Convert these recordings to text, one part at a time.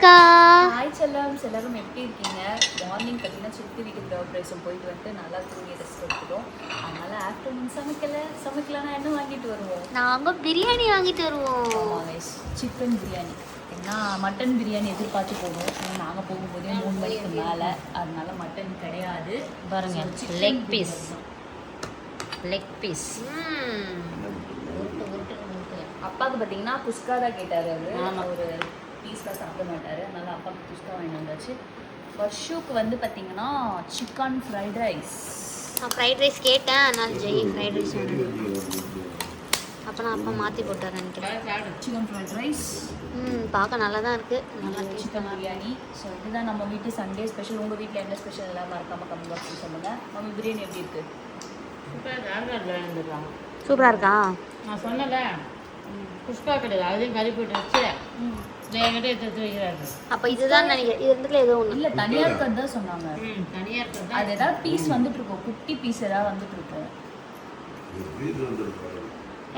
அக்கா. ஹாய் செல்லம். எல்லாரும் எப்படி இருக்கீங்க? மார்னிங் பார்த்தீங்கன்னா சித்தி வீட்டுக்கு கிரகப்பிரவேசம் போயிட்டு வந்து நல்லா தூங்கி ரெஸ்ட் எடுத்துட்டோம். அதனால ஆஃப்டர்நூன் சமைக்கலன்னா என்ன வாங்கிட்டு வருவோம்? நாங்கள் பிரியாணி வாங்கிட்டு வருவோம். சிக்கன் பிரியாணி. ஏன்னா மட்டன் பிரியாணி எதிர்பார்த்து போடுவோம். ஏன்னா நாங்கள் போகும்போதே 3 மணிக்கு மேலே, அதனால மட்டன் கிடையாது. பாருங்க, லெக் பீஸ். அப்பாவுக்கு பார்த்தீங்கன்னா குஸ்கா தான் கேட்டார். அவர் ஒரு பீஸ்லாம் சாப்பிட மாட்டார், அதனால அப்பாவுக்கு குஸ்கா வாங்கி வந்தாச்சு. வர்ஷுக்கு வந்து பார்த்தீங்கன்னா சிக்கன் ஃப்ரைட் ரைஸ். நான் ஃப்ரைட் ரைஸ் கேட்டேன், அதனால ஜெய் ஃப்ரைட் ரைஸ் வேணும். அப்போ நான் அப்பா மாற்றி போட்டார் நினைக்கிறேன். சிக்கன் ஃப்ரைட் ரைஸ் பார்க்க நல்லா தான் இருக்குது. நல்லா சிக்கன் பிரியாணி. ஸோ இதுதான் நம்ம வீட்டு சண்டே ஸ்பெஷல். உங்கள் வீட்டில் என்ன ஸ்பெஷல் எல்லாம் மறக்காமல் கமெண்ட் பாக்ஸில் சொல்லுங்கள். மம்மி பிரியாணி எப்படி இருக்குது? சூப்பராக இருக்கா? நான் சொன்னல குஷ்கா கிடையாது, அதையும் கறி போட்டு வச்சு என்கிட்ட எடுத்து வைக்கிறாரு. அப்போ இதுதான் நினைக்கிறேன். இது ரெண்டுல ஏதோ ஒன்று இல்லை, தனியாக இருக்கிறது தான் சொன்னாங்க. தனியாக இருக்கிறது அது ஏதாவது பீஸ் வந்துட்டு இருக்கும், குட்டி பீஸ் ஏதாவது வந்துட்டு இருக்கும்.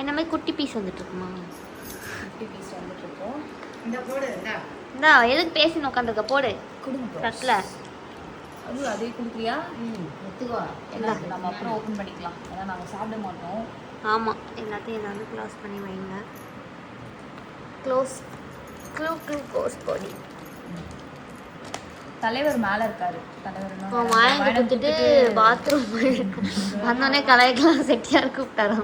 என்ன மாதிரி குட்டி பீஸ் வந்துட்டு இருக்குமா? குட்டி பீஸ் வந்துட்டு இருக்கும். இந்த போடு இந்தா எதுக்கு பேசி உட்காந்துருக்க? போடு கொடுங்க தட்டில். அது அதே கொடுக்குறியா? எடுத்துக்கோ. நம்ம அப்புறம் ஓப்பன் பண்ணிக்கலாம், ஏன்னா நாங்கள் சாப்பிட மாட்டோம். ஆமாம், எல்லாத்தையும் ஏதாவது க்ளோஸ் பண்ணி வைங்க. க்ளோஸ் பண்ணி. தலைவர் மேலே இருக்காரு. தலைவர் வாங்கி கொடுத்துட்டு பாத்ரூம் வந்தோடனே கலாய்க்கலாம் செட்டியார் கூப்பிட்டாரு.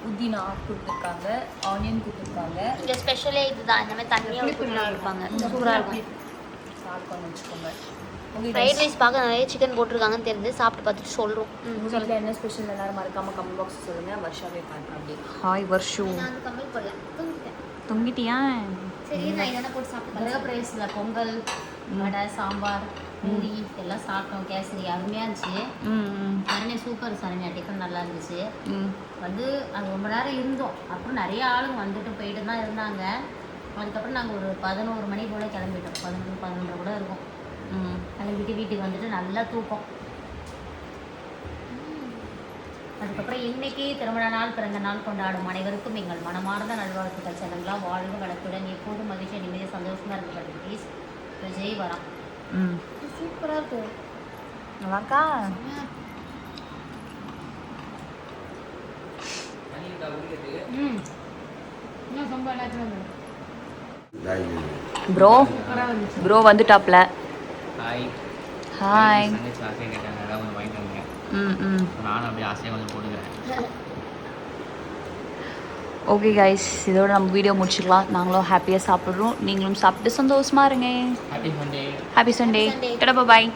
புதினா கொடுத்துருக்காங்க, ஆனியன் கொடுத்துருக்காங்க. இங்கே ஸ்பெஷலே இதுதான். இந்த மாதிரி தண்ணியாக கொடுப்பாங்க, சூப்பராக இருக்கும். சாப்பிட்டு வச்சுக்கோங்க. ஃப்ரைட் ரைஸ் பார்க்க நிறைய சிக்கன் போட்டிருக்காங்கன்னு தெரிஞ்சு சாப்பிட்டு பார்த்துட்டு சொல்கிறோம். சொல்லுங்க என்ன ஸ்பெஷல் எல்லாரும் மறக்காம கமெண்ட் பாக்ஸ் சொல்லுங்க. வர்ஷாவே பார்க்கலாம். அப்படியே ஹாய் வர்ஷு. நான் அது கம்மி பண்ணல, தூங்கிட்டேன். தொங்கிட்டியா? சரி, நான் இதெல்லாம் போட்டு சாப்பிட்டு கிரகப்பிரவேசத்தில் பொங்கல், வடை, சாம்பார், பூரி எல்லாம் சாப்பிட்டோம். கேசரி அருமையாக இருந்துச்சு. சரண்யா சூப்பர். சரண்யா டிஃபன் நல்லா இருந்துச்சு. வந்து அது ரொம்ப நேரம் இருந்தோம். அப்புறம் நிறைய ஆளுங்க வந்துட்டு போயிட்டு தான் இருந்தாங்க. அதுக்கப்புறம் நாங்கள் ஒரு 11 மணி போல் கிளம்பிட்டோம். 11 கூட இருக்கும். கிளம்பிட்டு வீட்டுக்கு வந்துட்டு நல்லா தூக்கம். அதுக்கப்புறம் இன்னைக்கு திருமண நாள், பிறந்த நாள் கொண்டாடும் அனைவருக்கும் எங்கள் மனமார்ந்த நல்வாழ்த்துக்கள். செல்லலாம் வாழ்வு வளத்துடன் எப்போதும் மகிழ்ச்சி, நிம்மதி, சந்தோஷமாக இருக்கப்பட்டு ப்ளீஸ். விஜய் வரான். சூப்பராக இருக்கு. நல்லாக்கா? இன்னும் ரொம்ப எல்லாத்தையும் ப்ரோ வந்துட்டாப்ல. ஹாய். ஓகே கைஸ், இதோட நம்ம வீடியோ முடிச்சுக்கலாம். நாங்களும் ஹாப்பியாக சாப்பிட்றோம், நீங்களும் சாப்பிட்டு சந்தோஷமா இருங்க. Happy Sunday. டாடா, பாய்.